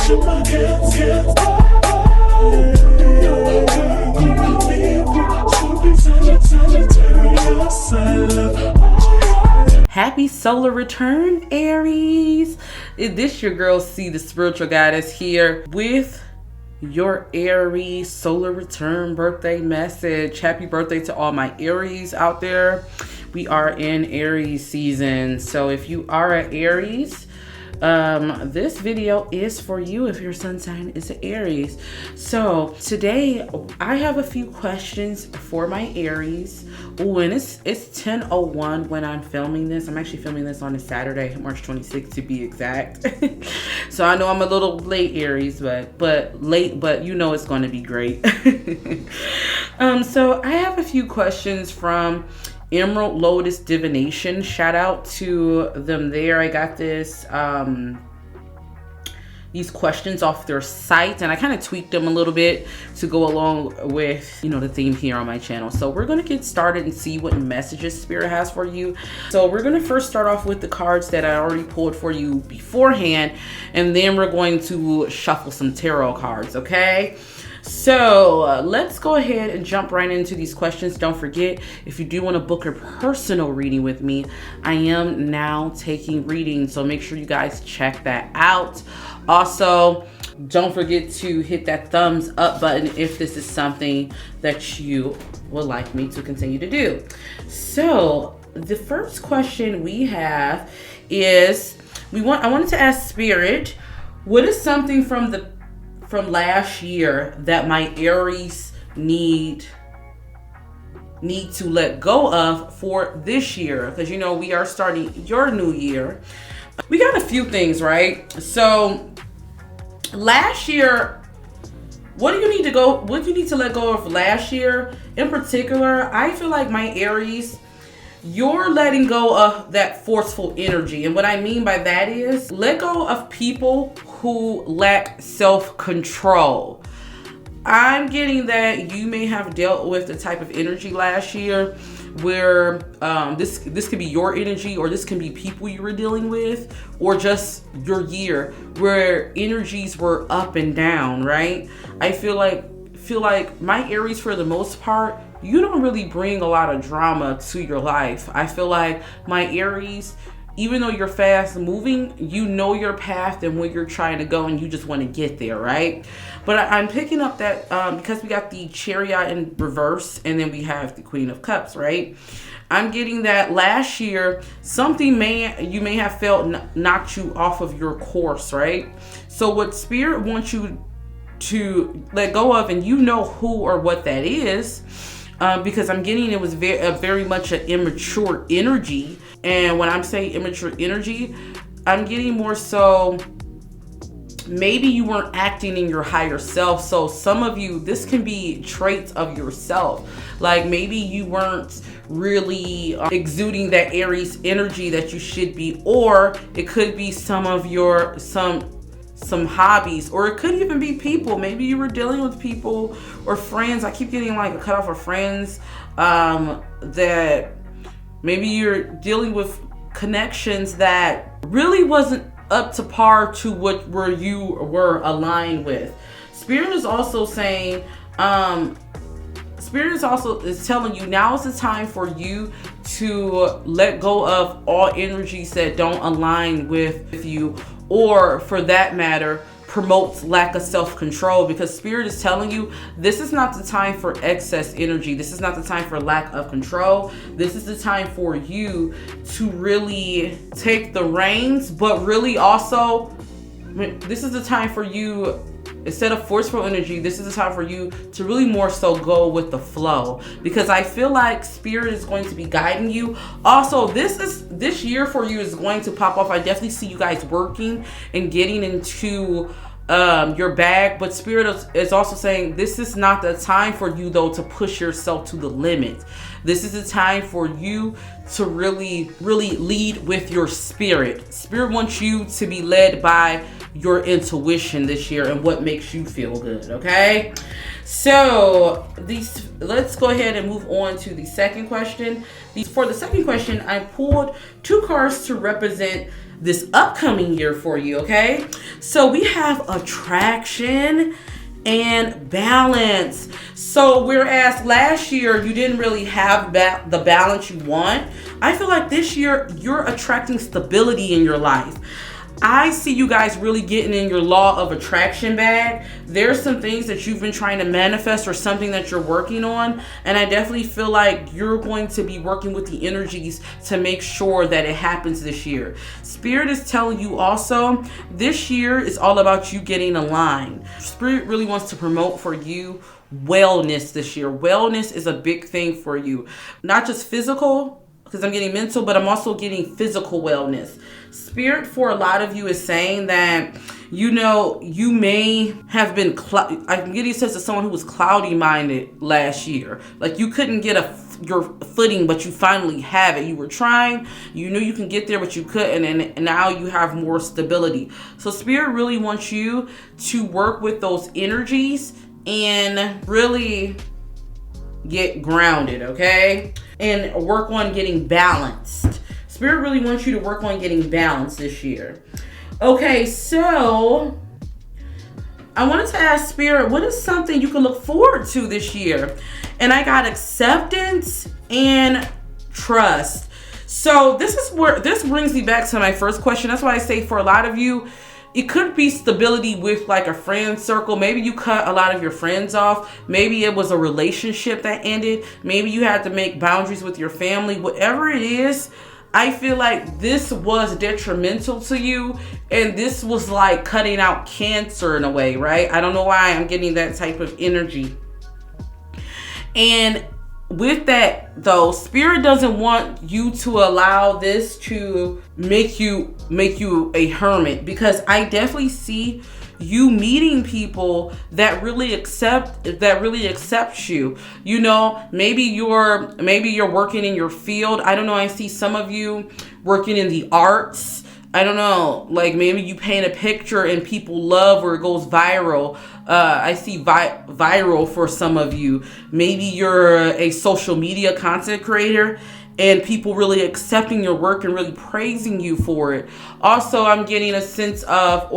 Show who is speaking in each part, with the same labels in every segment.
Speaker 1: Happy solar return, Aries. This your girl C, the spiritual goddess, here with your Aries solar return birthday message. Happy birthday to all my Aries out there. We are in Aries season, so if you are an Aries, this video is for you if your sun sign is an Aries. So today I have a few questions for my Aries. Oh, and it's 10:01 when I'm filming this. I'm actually filming this on a Saturday, March 26th to be exact. So I know I'm a little late, Aries, but you know it's going to be great. So I have a few questions from Emerald Lotus Divination. Shout out to them there. I got these questions off their site, and I kind of tweaked them a little bit to go along with, the theme here on my channel. So we're going to get started and see what messages Spirit has for you. So we're going to first start off with the cards that I already pulled for you beforehand, and then we're going to shuffle some tarot cards, okay? So let's go ahead and jump right into these questions. Don't forget, if you do want to book a personal reading with me, I am now taking readings, so make sure you guys check that out. Also, don't forget to hit that thumbs up button if this is something that you would like me to continue to do. So the first question we have is, I wanted to ask Spirit, what is something from last year that my Aries need to let go of for this year? Because we are starting your new year. We got a few things, right? So last year, what do you need to let go of last year? In particular, I feel like my Aries, you're letting go of that forceful energy. And what I mean by that is, let go of people who lack self-control. I'm getting that you may have dealt with the type of energy last year where this could be your energy, or this can be people you were dealing with, or just your year where energies were up and down, right? I feel like my Aries, for the most part, you don't really bring a lot of drama to your life. I feel like my Aries, even though you're fast moving, you know your path and where you're trying to go, and you just want to get there, right? But I'm picking up that because we got the Chariot in reverse, and then we have the Queen of Cups, right? I'm getting that last year, something you may have felt knocked you off of your course, right? So what Spirit wants you to let go of, and you know who or what that is, because I'm getting it was very much an immature energy. And when I'm saying immature energy, I'm getting more so maybe you weren't acting in your higher self. So some of you, this can be traits of yourself. Like maybe you weren't really exuding that Aries energy that you should be, or it could be some of your some hobbies, or it could even be people. Maybe you were dealing with people or friends. I keep getting like a cutoff of friends that maybe you're dealing with connections that really wasn't up to par to what you were aligned with. Spirit is also saying, Spirit is telling you now is the time for you to let go of all energies that don't align with you, or for that matter, promotes lack of self-control, because Spirit is telling you this is not the time for excess energy. This is not the time for lack of control. This is the time for you to really take the reins, but really also, this is the time for you, instead of forceful energy, this is the time for you to really more so go with the flow, because I feel like Spirit is going to be guiding you. Also, this year for you is going to pop off. I definitely see you guys working and getting into your bag, but Spirit is also saying this is not the time for you though to push yourself to the limit. This is the time for you to really lead with your spirit. Spirit wants you to be led by your intuition this year and what makes you feel good, okay? So let's go ahead and move on to the second question. For the second question, I pulled 2 cards to represent this upcoming year for you, okay? So we have attraction and balance. So whereas last year you didn't really have the balance you want, I feel like this year you're attracting stability in your life. I see you guys really getting in your law of attraction bag. There's some things that you've been trying to manifest or something that you're working on. And I definitely feel like you're going to be working with the energies to make sure that it happens this year. Spirit is telling you also, this year is all about you getting aligned. Spirit really wants to promote for you wellness this year. Wellness is a big thing for you. Not just physical, because I'm getting mental, but I'm also getting physical wellness. Spirit for a lot of you is saying that, you know, you may have been, I'm getting a sense of someone who was cloudy minded last year. Like you couldn't get your footing, but you finally have it. You were trying, you knew you can get there, but you couldn't. And now you have more stability. So Spirit really wants you to work with those energies and really get grounded, okay? And work on getting balanced. Spirit really wants you to work on getting balanced this year. Okay, so I wanted to ask Spirit, what is something you can look forward to this year? And I got acceptance and trust. So this brings me back to my first question. That's why I say for a lot of you, it could be stability with like a friend circle. Maybe you cut a lot of your friends off. Maybe it was a relationship that ended. Maybe you had to make boundaries with your family. Whatever it is, I feel like this was detrimental to you. And this was like cutting out cancer in a way, right? I don't know why I'm getting that type of energy. And with that though, Spirit doesn't want you to allow this to make you a hermit, because I definitely see you meeting people that really accept you. You know, maybe you're working in your field. I don't know. I see some of you working in the arts. I don't know, like maybe you paint a picture and people love or it goes viral. I see viral for some of you. Maybe you're a social media content creator and people really accepting your work and really praising you for it. Also, I'm getting a sense of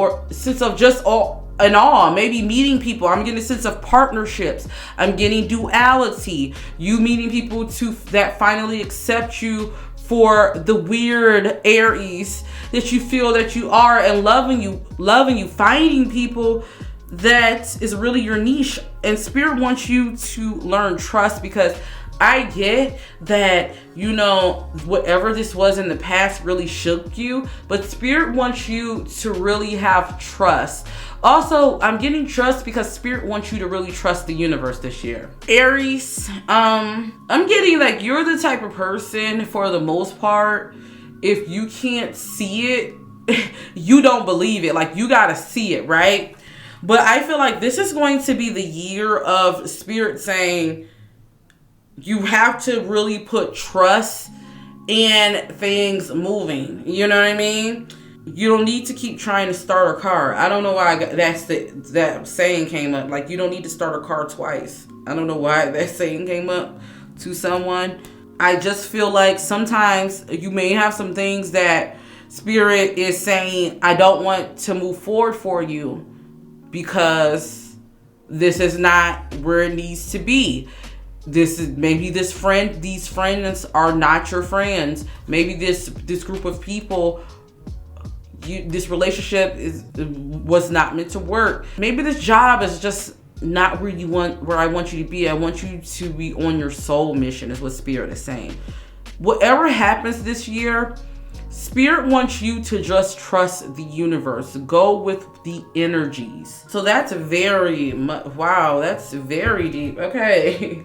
Speaker 1: just all in all, maybe meeting people. I'm getting a sense of partnerships. I'm getting duality. You meeting people that finally accept you for the weird Aries that you feel that you are, and loving you, finding people that is really your niche. And Spirit wants you to learn trust, because I get that, you know, whatever this was in the past really shook you, but Spirit wants you to really have trust. Also, I'm getting trust because Spirit wants you to really trust the universe this year. Aries, I'm getting like you're the type of person, for the most part, if you can't see it, you don't believe it. Like you gotta see it, right? But I feel like this is going to be the year of Spirit saying, you have to really put trust in things moving. You know what I mean? You don't need to keep trying to start a car. I don't know why that saying came up. Like, you don't need to start a car twice. I don't know why that saying came up to someone. I just feel like sometimes you may have some things that Spirit is saying, I don't want to move forward for you because this is not where it needs to be. These friends are not your friends. Maybe this group of people, this relationship was not meant to work. Maybe this job is just not where I want you to be. I want you to be on your soul mission, is what Spirit is saying. Whatever happens this year, Spirit wants you to just trust the universe. Go with the energies. So that's wow, that's very deep. Okay.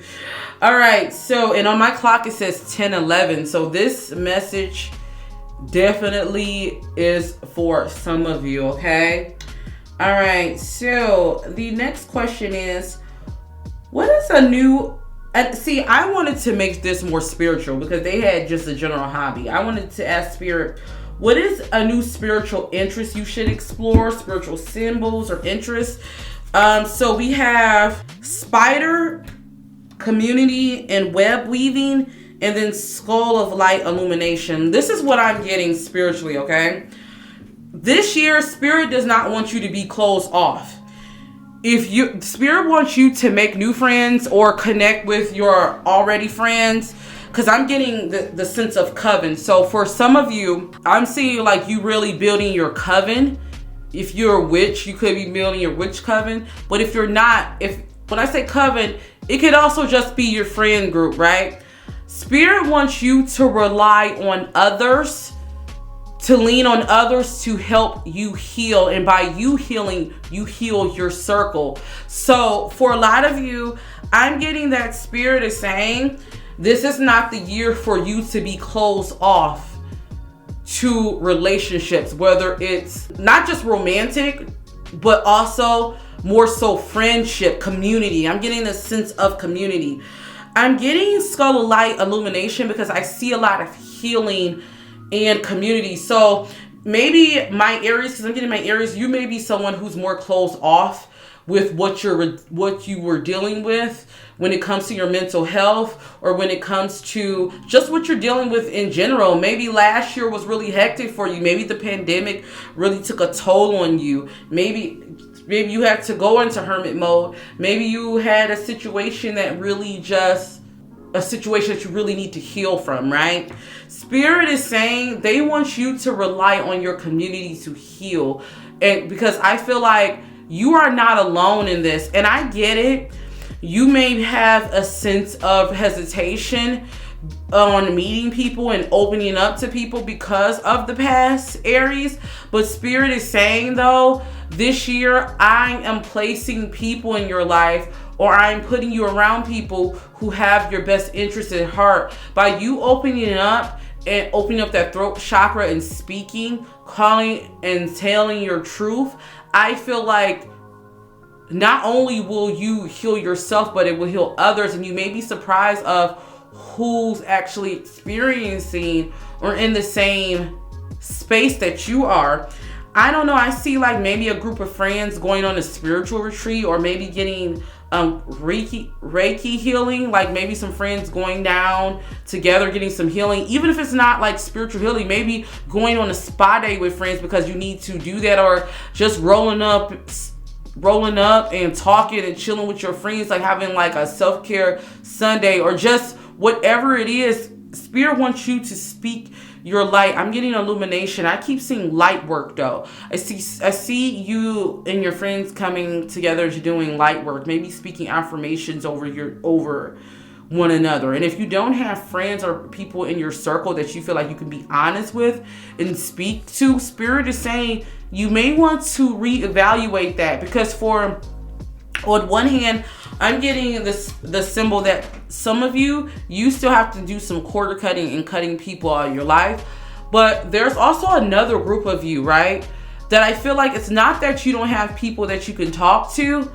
Speaker 1: All right. So, and on my clock, it says 10:11. So this message definitely is for some of you. Okay. All right. So the next question is, what is a new... See, I wanted to make this more spiritual because they had just a general hobby. I wanted to ask Spirit, what is a new spiritual interest you should explore? Spiritual symbols or interests? So we have spider, community, and web weaving, and then skull of light illumination. This is what I'm getting spiritually, okay? This year, Spirit does not want you to be closed off. Spirit wants you to make new friends or connect with your already friends, because I'm getting the sense of coven. So for some of you, I'm seeing like you really building your coven. If you're a witch, you could be building your witch coven. But if you're not, when I say coven, it could also just be your friend group, right? Spirit wants you to rely on others, to lean on others to help you heal. And by you healing, you heal your circle. So for a lot of you, I'm getting that Spirit is saying, this is not the year for you to be closed off to relationships, whether it's not just romantic, but also more so friendship, community. I'm getting a sense of community. I'm getting skull of light illumination because I see a lot of healing and community. So maybe my Aries, because I'm getting my Aries, you may be someone who's more closed off with what you were dealing with when it comes to your mental health, or when it comes to just what you're dealing with in general. Maybe last year was really hectic for you. Maybe the pandemic really took a toll on you. Maybe you had to go into hermit mode. Maybe you had a situation that really a situation that you really need to heal from, right? Spirit is saying they want you to rely on your community to heal. And because I feel like you are not alone in this. And I get it. You may have a sense of hesitation on meeting people and opening up to people because of the past, Aries. But Spirit is saying, though, this year I am placing people in your life, or I'm putting you around people who have your best interest at heart. By you opening up and opening up that throat chakra and speaking, calling and telling your truth, I feel like not only will you heal yourself, but it will heal others. And you may be surprised of who's actually experiencing or in the same space that you are. I don't know. I see like maybe a group of friends going on a spiritual retreat, or maybe getting Reiki healing, like maybe some friends going down together, getting some healing. Even if it's not like spiritual healing, maybe going on a spa day with friends because you need to do that, or just rolling up and talking and chilling with your friends, like having like a self-care Sunday, or just whatever it is. Spirit wants you to speak your light. I'm getting illumination. I keep seeing light work though. I see you and your friends coming together to doing light work, maybe speaking affirmations over one another. And if you don't have friends or people in your circle that you feel like you can be honest with and speak to, Spirit is saying you may want to reevaluate that, because on one hand, I'm getting the symbol that some of you still have to do some quarter cutting and cutting people out of your life. But there's also another group of you, right, that I feel like it's not that you don't have people that you can talk to.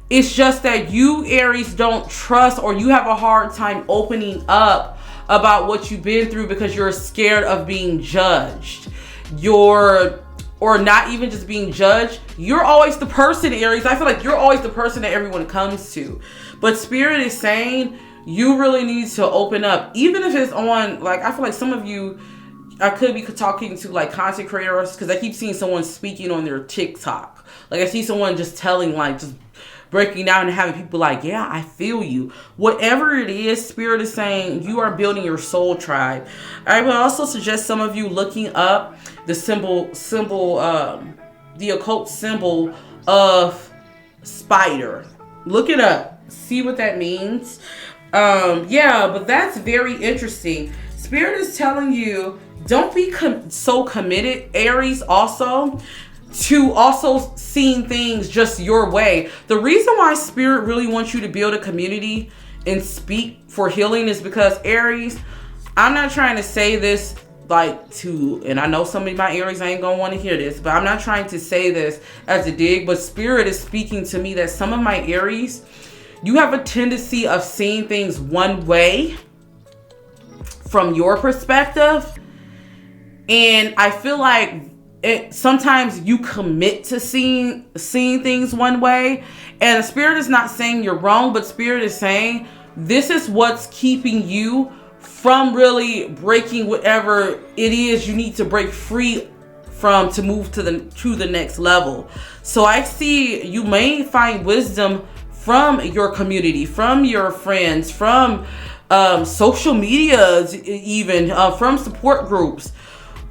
Speaker 1: It's just that you, Aries, don't trust, or you have a hard time opening up about what you've been through because you're scared of being judged. Or not even just being judged. You're always the person, Aries. I feel like you're always the person that everyone comes to. But Spirit is saying you really need to open up. Even if it's on, like, I feel like some of you, I could be talking to like content creators, because I keep seeing someone speaking on their TikTok. Like I see someone just telling, like, just breaking down and having people like, yeah, I feel you. Whatever it is, Spirit is saying you are building your soul tribe. I would also suggest some of you looking up the the occult symbol of spider. Look it up. See what that means. Yeah, but that's very interesting. Spirit is telling you, don't be so committed, Aries, also to also seeing things just your way. The reason why Spirit really wants you to build a community and speak for healing is because, Aries, I'm not trying to say this and I know some of my Aries ain't gonna want to hear this, but I'm not trying to say this as a dig, but Spirit is speaking to me that some of my Aries, you have a tendency of seeing things one way from your perspective. And I feel like, sometimes you commit to seeing things one way, and Spirit is not saying you're wrong, but Spirit is saying this is what's keeping you from really breaking whatever it is you need to break free from to move to the next level. So I see you may find wisdom from your community, from your friends, from social medias, even from support groups.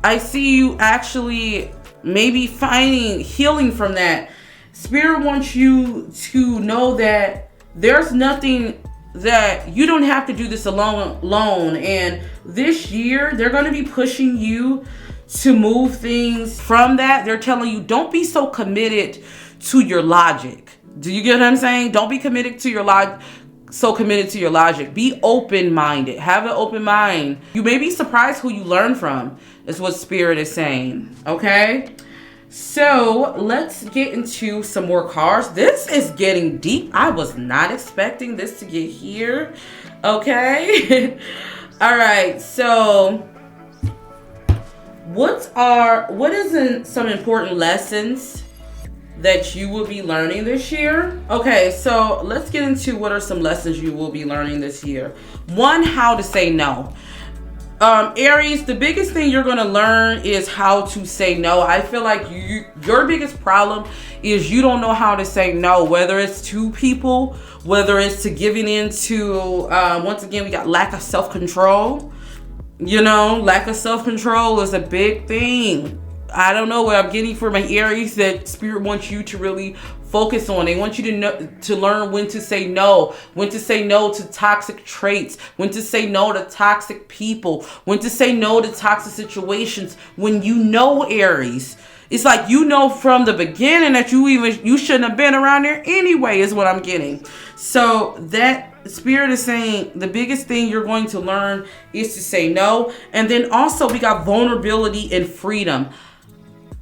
Speaker 1: I see you actually maybe finding healing from that. Spirit wants you to know that there's nothing that you don't have to do this alone. And this year, they're going to be pushing you to move things from that. They're telling you, don't be so committed to your logic. Do you get what I'm saying? Don't be committed to your logic. So committed to your logic. Be open-minded. Have an open mind. You may be surprised who you learn from, is what Spirit is saying. Okay? So let's get into some more cards. This is getting deep. I was not expecting this to get here. Okay? All right. So what is some important lessons that you will be learning this year? Okay, so let's get into what are some lessons you will be learning this year. One, how to say no. Aries, the biggest thing you're going to learn is how to say no. I feel like your biggest problem is you don't know how to say no, whether it's to people, whether it's to giving in to, once again, we got lack of self-control. You know, lack of self-control is a big thing. I don't know what I'm getting for my Aries that Spirit wants you to really focus on. They want you to know, to learn when to say no to toxic traits, when to say no to toxic people, when to say no to toxic situations. When you know, Aries, it's like you know from the beginning that you shouldn't have been around there anyway, is what I'm getting. So that Spirit is saying the biggest thing you're going to learn is to say no. And then also we got vulnerability and freedom.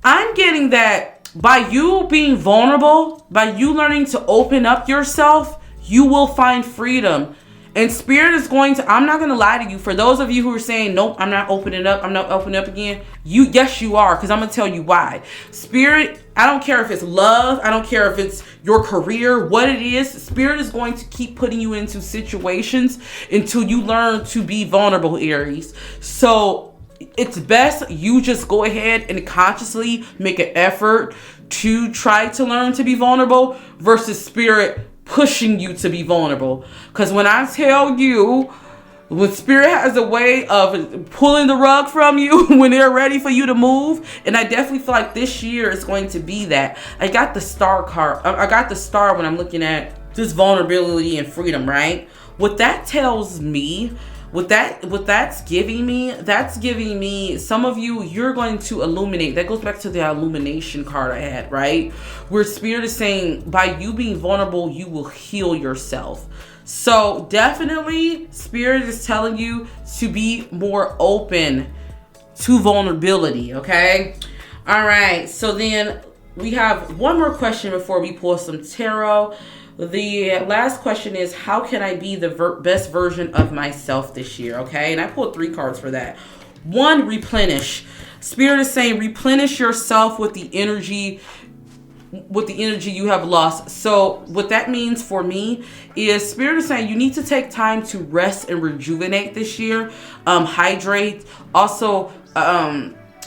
Speaker 1: I'm getting that by you being vulnerable, by you learning to open up yourself, you will find freedom. And Spirit is going to, I'm not going to lie to you. For those of you who are saying, nope, I'm not opening up. I'm not opening up again. Yes, you are. Because I'm going to tell you why. Spirit, I don't care if it's love. I don't care if it's your career, what it is. Spirit is going to keep putting you into situations until you learn to be vulnerable, Aries. So it's best you just go ahead and consciously make an effort to try to learn to be vulnerable versus Spirit pushing you to be vulnerable. Because when I tell you, when Spirit has a way of pulling the rug from you when they're ready for you to move, and I definitely feel like this year is going to be that. I got the star card. I got the star when I'm looking at this vulnerability and freedom, right? What that tells me, what that's giving me, some of you're going to illuminate. That goes back to the illumination card I had, right? Where Spirit is saying by you being vulnerable, you will heal yourself. So definitely Spirit is telling you to be more open to vulnerability, okay? All right, so then we have one more question before we pull some tarot. The last question is, how can I be the best version of myself this year? Okay, and I pulled 3 cards for that. One, replenish. Spirit is saying replenish yourself with the energy you have lost. So what that means for me is Spirit is saying you need to take time to rest and rejuvenate this year. Hydrate. Also,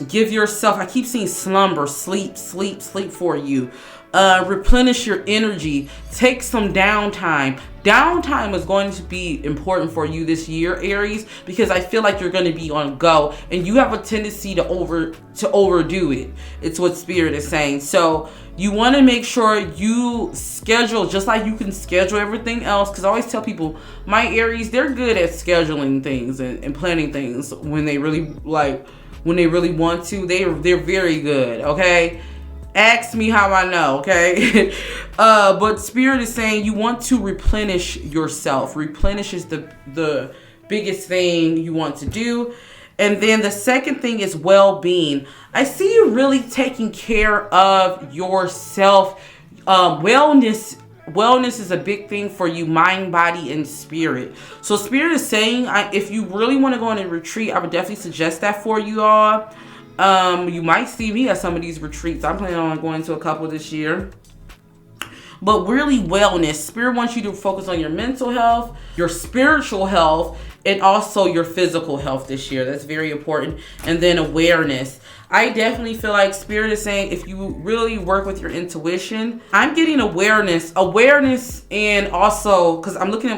Speaker 1: give yourself, I keep seeing slumber, sleep for you. Replenish your energy. Take some downtime. Downtime is going to be important for you this year, Aries, because I feel like you're going to be on go and you have a tendency to overdo it. It's what Spirit is saying. So you want to make sure you schedule just like you can schedule everything else. Because I always tell people, my Aries, they're good at scheduling things and planning things when they really want to. They're very good. Okay. Ask me how I know, okay? But Spirit is saying you want to replenish yourself. Replenish is the biggest thing you want to do. And then the second thing is well-being. I see you really taking care of yourself. Wellness is a big thing for you, mind, body, and spirit. So Spirit is saying if you really want to go on a retreat, I would definitely suggest that for you all. You might see me at some of these retreats. I'm planning on going to a couple this year. But really wellness. Spirit wants you to focus on your mental health, your spiritual health, and also your physical health this year. That's very important. And then awareness. I definitely feel like Spirit is saying if you really work with your intuition, I'm getting awareness, and also, because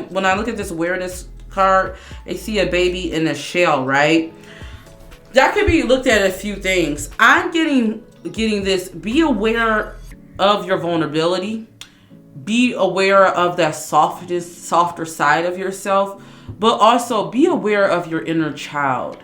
Speaker 1: when I look at this awareness card, I see a baby in a shell, right? That could be looked at a few things. I'm getting this, be aware of your vulnerability. Be aware of that softer side of yourself, but also be aware of your inner child.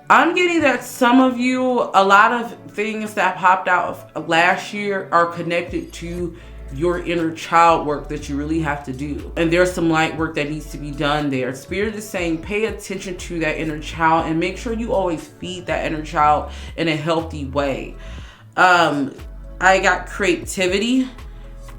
Speaker 1: I'm getting that some of you, a lot of things that popped out of last year are connected to your inner child work that you really have to do. And there's some light work that needs to be done there. Spirit is saying pay attention to that inner child and make sure you always feed that inner child in a healthy way. I got creativity,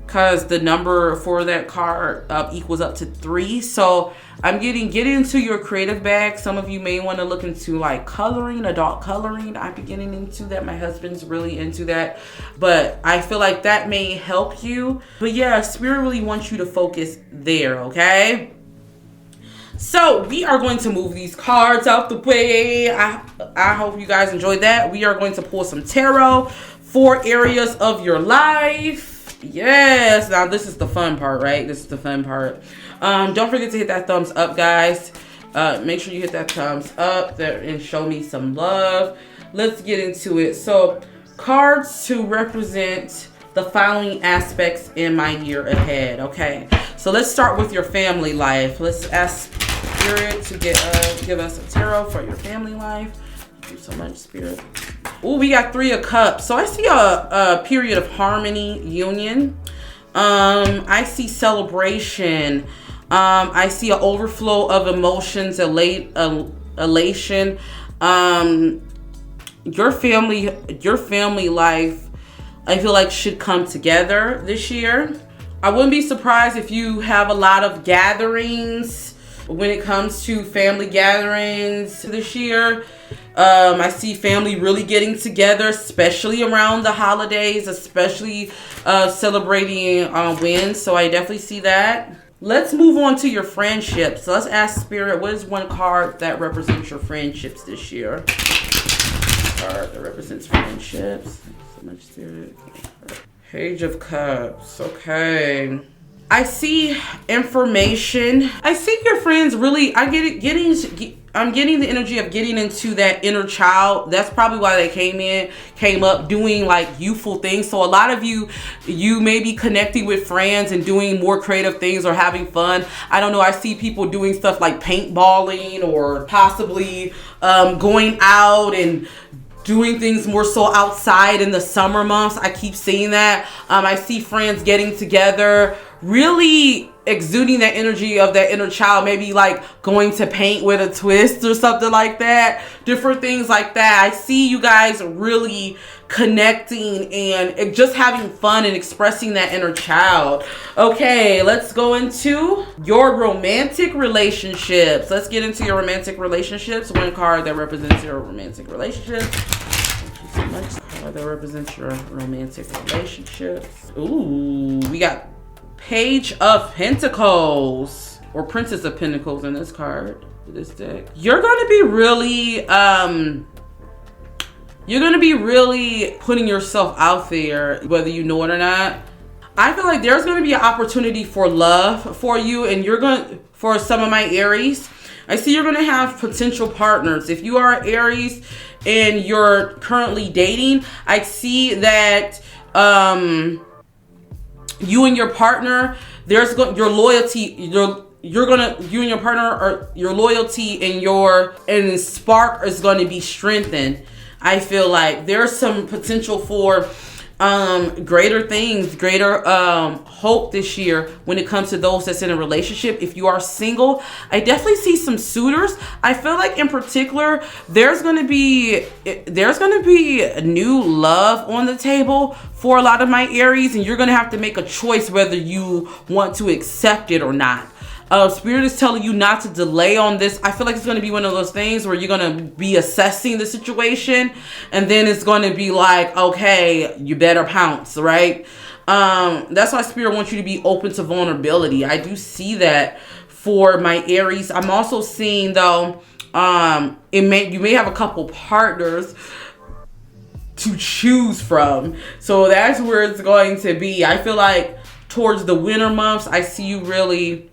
Speaker 1: because the number for that card equals up to 3. So I'm get into your creative bag. Some of you may want to look into like coloring, adult coloring. I'm getting into that. My husband's really into that. But I feel like that may help you. But yeah, Spirit really wants you to focus there, okay? So we are going to move these cards out the way. I hope you guys enjoyed that. We are going to pull some tarot for areas of your life. Yes, now this is the fun part, right? This is the fun part. Don't forget to hit that thumbs up, guys. Make sure you hit that thumbs up there and show me some love. Let's get into it. So, cards to represent the following aspects in my year ahead. Okay, so let's start with your family life. Let's ask Spirit to give us a tarot for your family life. Thank you so much, Spirit. Oh, we got 3 of Cups. So I see a period of harmony, union. I see celebration. I see an overflow of emotions, elation. Your family life, I feel like, should come together this year. I wouldn't be surprised if you have a lot of gatherings when it comes to family gatherings this year. I see family really getting together, especially around the holidays, especially celebrating wins. So I definitely see that. Let's move on to your friendships. So let's ask Spirit, what is one card that represents your friendships this year? Card that represents friendships. So much, Spirit. Page of Cups. Okay. I see information. I see your friends really, I'm getting the energy of getting into that inner child. That's probably why they came up doing like youthful things. So a lot of you may be connecting with friends and doing more creative things or having fun. I don't know. I see people doing stuff like paintballing or possibly going out and doing things more so outside in the summer months. I keep seeing that. I see friends getting together, really exuding that energy of that inner child, maybe like going to paint with a twist or something like that, different things like that. I see you guys really connecting and just having fun and expressing that inner child. Okay, let's go into your romantic relationships. Let's get into your romantic relationships. One card that represents your romantic relationships. Thank you so much. Card that represents your romantic relationships. Ooh, we got Page of Pentacles, or Princess of Pentacles in this card, this deck. You're going to be really putting yourself out there, whether you know it or not. I feel like there's going to be an opportunity for love for you, and for some of my Aries, I see you're going to have potential partners. If you are Aries and you're currently dating, I see that you and your partner, your loyalty, you and your partner, or your loyalty and spark is going to be strengthened. I feel like there's some potential for greater things, greater hope this year when it comes to those that's in a relationship. If you are single, I definitely see some suitors. I feel like in particular there's going to be a new love on the table for a lot of my Aries, and you're going to have to make a choice whether you want to accept it or not. Spirit is telling you not to delay on this. I feel like it's going to be one of those things where you're going to be assessing the situation, and then it's going to be like, okay, you better pounce, right? That's why Spirit wants you to be open to vulnerability. I do see that for my Aries. I'm also seeing, though, you may have a couple partners to choose from. So that's where it's going to be. I feel like towards the winter months, I see you really...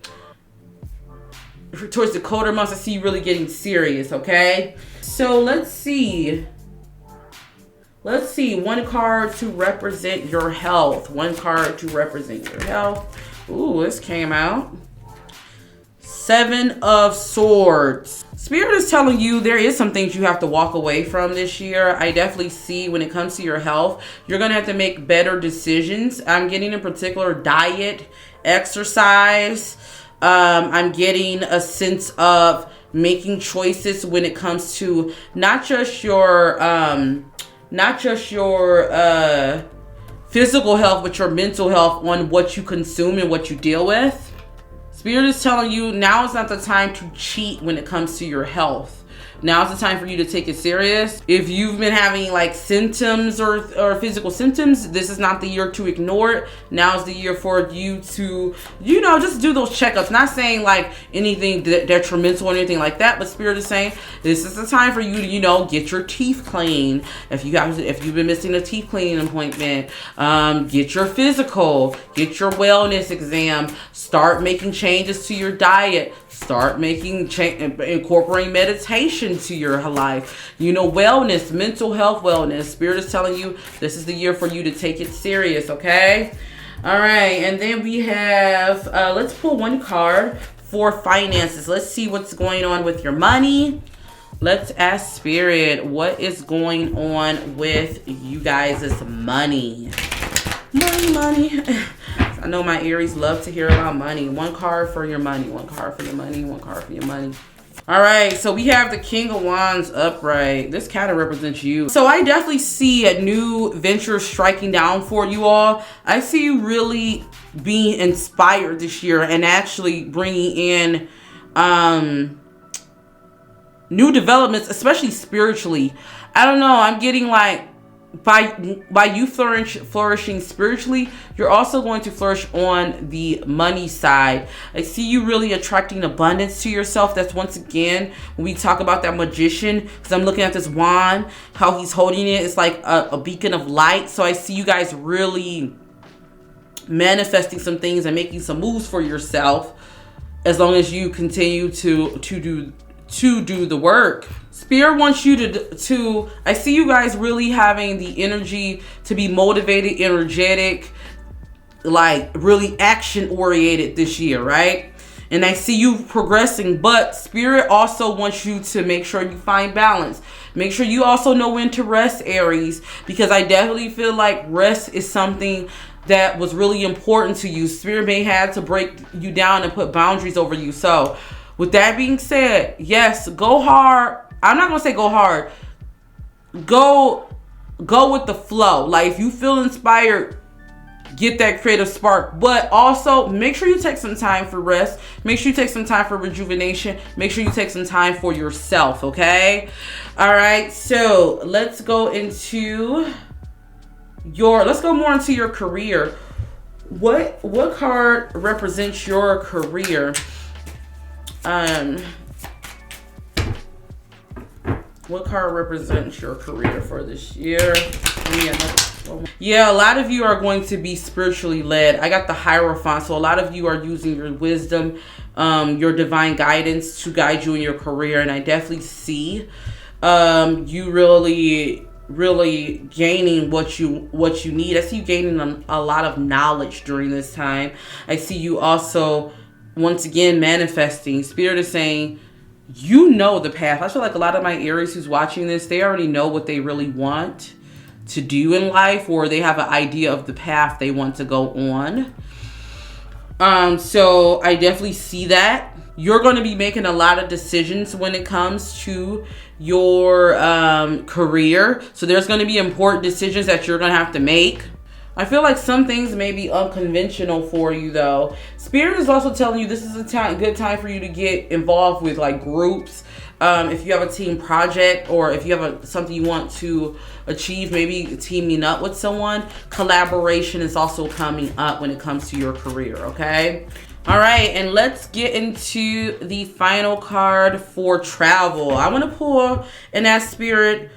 Speaker 1: Towards the colder months, I see you really getting serious, okay? So let's see. Let's see. One card to represent your health. One card to represent your health. Ooh, this came out. 7 of Swords. Spirit is telling you there is some things you have to walk away from this year. I definitely see when it comes to your health, you're going to have to make better decisions. I'm getting in particular diet, exercise. I'm getting a sense of making choices when it comes to not just your physical health, but your mental health on what you consume and what you deal with. Spirit is telling you now is not the time to cheat when it comes to your health. Now's the time for you to take it serious. If you've been having like symptoms or physical symptoms, this is not the year to ignore it. Now's the year for you to, just do those checkups. Not saying like anything detrimental or anything like that, but Spirit is saying this is the time for you to, get your teeth cleaned. If you've been missing a teeth cleaning appointment, get your physical, get your wellness exam, start making changes to your diet. Start incorporating meditation to your life. Wellness, mental health wellness. Spirit is telling you this is the year for you to take it serious, okay? All right, and then we have, let's pull one card for finances. Let's see what's going on with your money. Let's ask Spirit, what is going on with you guys' money? Money. I know my Aries love to hear about money. One card for your money. One card for your money. One card for your money. All right. So we have the King of Wands upright. This kind of represents you. So I definitely see a new venture striking down for you all. I see you really being inspired this year and actually bringing in new developments, especially spiritually. I don't know. I'm getting like, by you flourishing spiritually, you're also going to flourish on the money side. I see you really attracting abundance to yourself. That's once again when we talk about that magician, because I'm looking at this wand, how he's holding it. It's like a beacon of light. So I see you guys really manifesting some things and making some moves for yourself, as long as you continue to do the work. Spirit wants you to I see you guys really having the energy to be motivated, energetic, like really action oriented this year, right? And I see you progressing, but Spirit also wants you to make sure you find balance. Make sure you also know when to rest, Aries, because I definitely feel like rest is something that was really important to you. Spirit may have to break you down and put boundaries over you. So with that being said, yes, go hard. I'm not going to say go hard. Go with the flow. Like if you feel inspired, get that creative spark. But also make sure you take some time for rest. Make sure you take some time for rejuvenation. Make sure you take some time for yourself, okay? All right, so let's go more into your career. What card represents your career? What card represents your career for this year? Yeah, a lot of you are going to be spiritually led. I got the Hierophant, so a lot of you are using your wisdom, your divine guidance to guide you in your career, and I definitely see you really gaining what you need. I see you gaining a lot of knowledge during this time. I see you also once again manifesting. Spirit is saying you know the path. I feel like a lot of my Aries who's watching this, they already know what they really want to do in life, or they have an idea of the path they want to go on. So I definitely see that. You're going to be making a lot of decisions when it comes to your career. So there's going to be important decisions that you're going to have to make. I feel like some things may be unconventional for you though. Spirit is also telling you this is a good time for you to get involved with like groups. If you have a team project, or if you have something you want to achieve, maybe teaming up with someone, collaboration is also coming up when it comes to your career, okay? All right, and let's get into the final card for travel. I want to pull and ask Spirit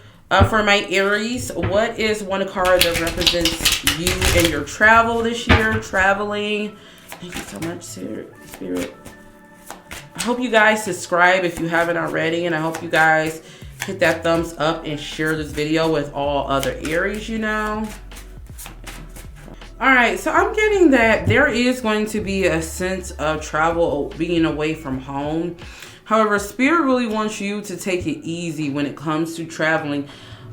Speaker 1: for my Aries, what is one card that represents you and your travel this year, traveling? Thank you so much, Spirit. I hope you guys subscribe if you haven't already, and I hope you guys hit that thumbs up and share this video with all other Aries you know. All right, so I'm getting that there is going to be a sense of travel, being away from home. However, Spirit really wants you to take it easy when it comes to traveling.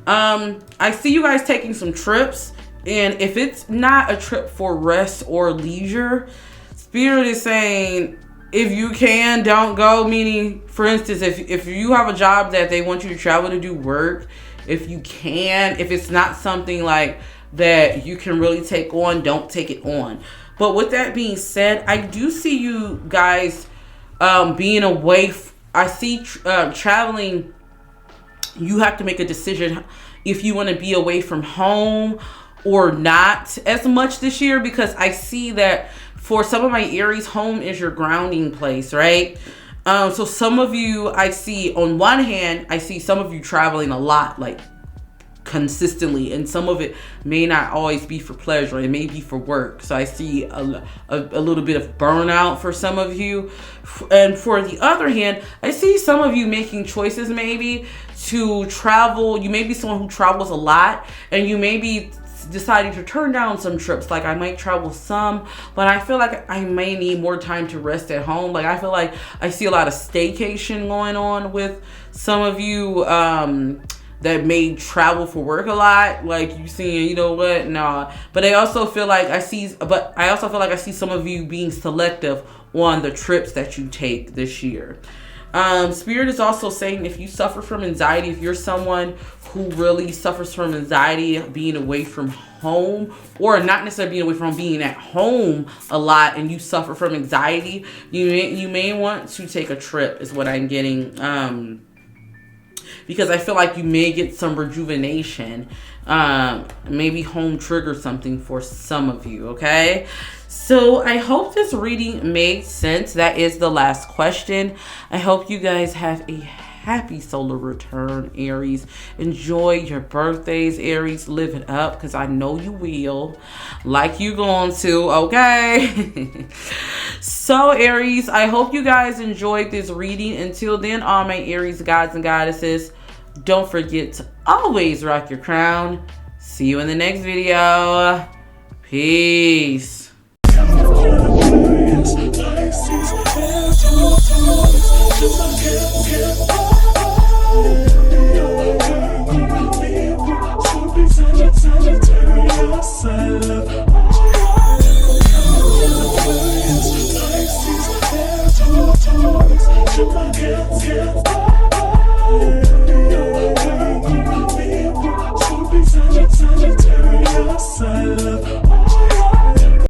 Speaker 1: I see you guys taking some trips, and if it's not a trip for rest or leisure, Spirit is saying, if you can, don't go. Meaning, for instance, if you have a job that they want you to travel to do work, if you can, if it's not something like that you can really take on, don't take it on. But with that being said, I do see you guys being away. I see traveling. You have to make a decision if you want to be away from home or not as much this year, because I see that for some of my Aries, home is your grounding place, right? So some of you, I see, on one hand, I see some of you traveling a lot, like consistently, and some of it may not always be for pleasure. It may be for work. So I see a little bit of burnout for some of you. And for the other hand, I see some of you making choices maybe to travel. You may be someone who travels a lot, and you may be deciding to turn down some trips. Like, I might travel some, but I feel like I may need more time to rest at home. Like, I feel like I see a lot of staycation going on with some of you that may travel for work a lot. Like, you seeing, you know what, nah. But I also feel like I see some of you being selective on the trips that you take this year. Spirit is also saying, if you suffer from anxiety, if you're someone who really suffers from anxiety being away from home, or not necessarily being away from being at home a lot, and you suffer from anxiety, you may want to take a trip, is what I'm getting. Because I feel like you may get some rejuvenation. Maybe home triggers something for some of you, okay? So I hope this reading made sense. That is the last question. I hope you guys have a happy solar return, Aries. Enjoy your birthdays, Aries. Live it up, because I know you will. Like you going to, okay? So, Aries, I hope you guys enjoyed this reading. Until then, all my Aries gods and goddesses, don't forget to always rock your crown. See you in the next video. Peace.
Speaker 2: Yeah.